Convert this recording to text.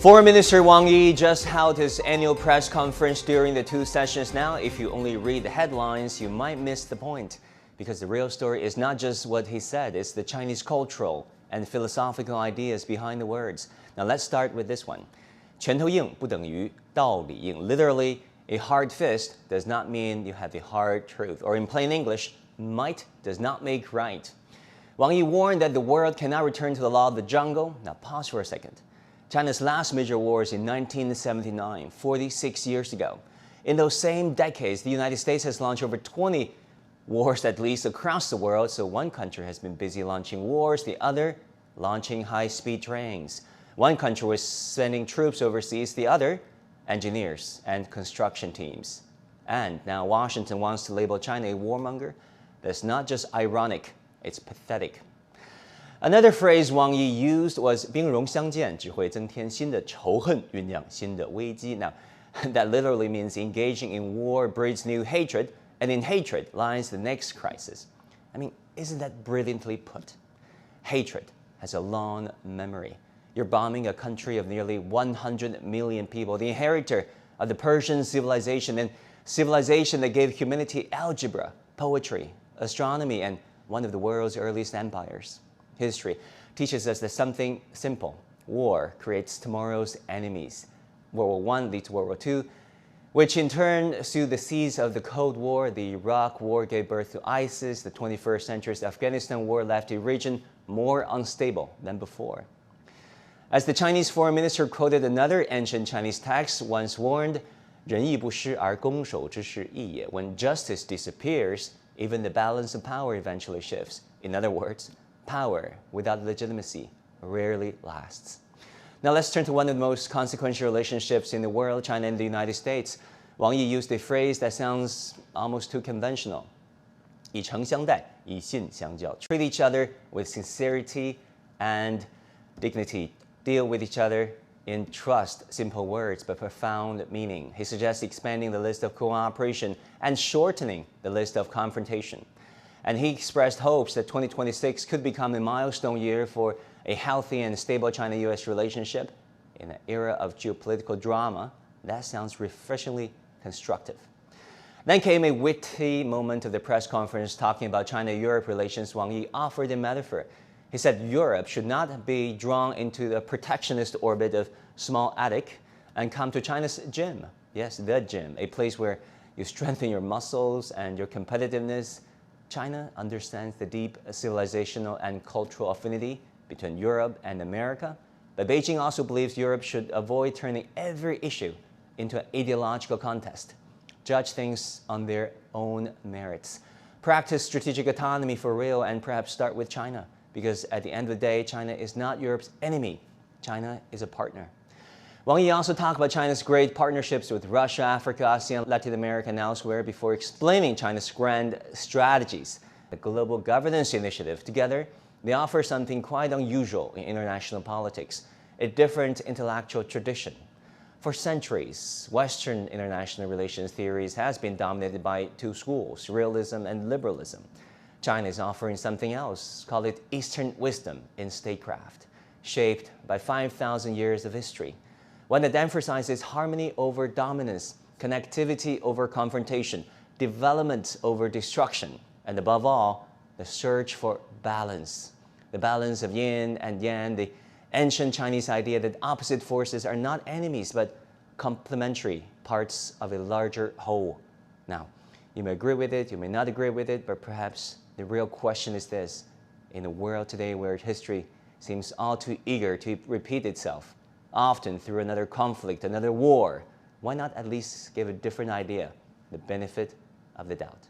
Foreign Minister Wang Yi just held his annual press conference during the two sessions. Now, if you only read the headlines, you might miss the point, because the real story is not just what he said, it's the Chinese cultural and philosophical ideas behind the words. Now, let's start with this one. 拳头硬不等于道理硬. Literally, a hard fist does not mean you have the hard truth. Or in plain English, might does not make right. Wang Yi warned that the world cannot return to the law of the jungle. Now, pause for a second. China's last major wars in 1979, 46 years ago. In those same decades, the United States has launched over 20 wars at least across the world. So one country has been busy launching wars, the other launching high-speed trains. One country was sending troops overseas, the other engineers and construction teams. And now Washington wants to label China a warmonger. That's not just ironic, it's pathetic. Another phrase Wang Yi used was 兵戎相见只会增添新的仇恨，酝酿新的危机. Now, that literally means engaging in war breeds new hatred, and in hatred lies the next crisis. I mean, isn't that brilliantly put? Hatred has a long memory. You're bombing a country of nearly 100 million people, the inheritor of the Persian civilization, and civilization that gave humanity algebra, poetry, astronomy, and one of the world's earliest empires. History teaches us that something simple. War creates tomorrow's enemies. World War I leads to World War II, which in turn sowed the seeds of the Cold War. The Iraq War gave birth to ISIS. The 21st century's Afghanistan War left a region more unstable than before. As the Chinese foreign minister quoted another ancient Chinese text, once warned, 仁义不施而攻守之势异也. When justice disappears, even the balance of power eventually shifts. In other words, power without legitimacy rarely lasts. Now let's turn to one of the most consequential relationships in the world, China and the United States. Wang Yi used a phrase that sounds almost too conventional. 以诚相待，以信相交. Treat each other with sincerity and dignity. Deal with each other in trust. Simple words, but profound meaning. He suggests expanding the list of cooperation and shortening the list of confrontation. And he expressed hopes that 2026 could become a milestone year for a healthy and stable China-US relationship in an era of geopolitical drama. That sounds refreshingly constructive. Then came a witty moment of the press conference talking about China-Europe relations. Wang Yi offered a metaphor. He said Europe should not be drawn into the protectionist orbit of small attic and come to China's gym. Yes, the gym, a place where you strengthen your muscles and your competitiveness. China understands the deep civilizational and cultural affinity between Europe and America, but Beijing also believes Europe should avoid turning every issue into an ideological contest. Judge things on their own merits. Practice strategic autonomy for real, and perhaps start with China, because at the end of the day, China is not Europe's enemy. China is a partner. Wang Yi also talked about China's great partnerships with Russia, Africa, ASEAN, Latin America, and elsewhere before explaining China's grand strategies. The Global Governance Initiative. Together, they offer something quite unusual in international politics, a different intellectual tradition. For centuries, Western international relations theories has been dominated by two schools, realism and liberalism. China is offering something else, call it Eastern wisdom in statecraft, shaped by 5,000 years of history. One that emphasizes harmony over dominance, connectivity over confrontation, development over destruction, and above all, the search for balance. The balance of yin and yang, the ancient Chinese idea that opposite forces are not enemies, but complementary parts of a larger whole. Now, you may agree with it, you may not agree with it, but perhaps the real question is this. In a world today where history seems all too eager to repeat itself, often through another conflict, another war, why not at least give a different idea, the benefit of the doubt?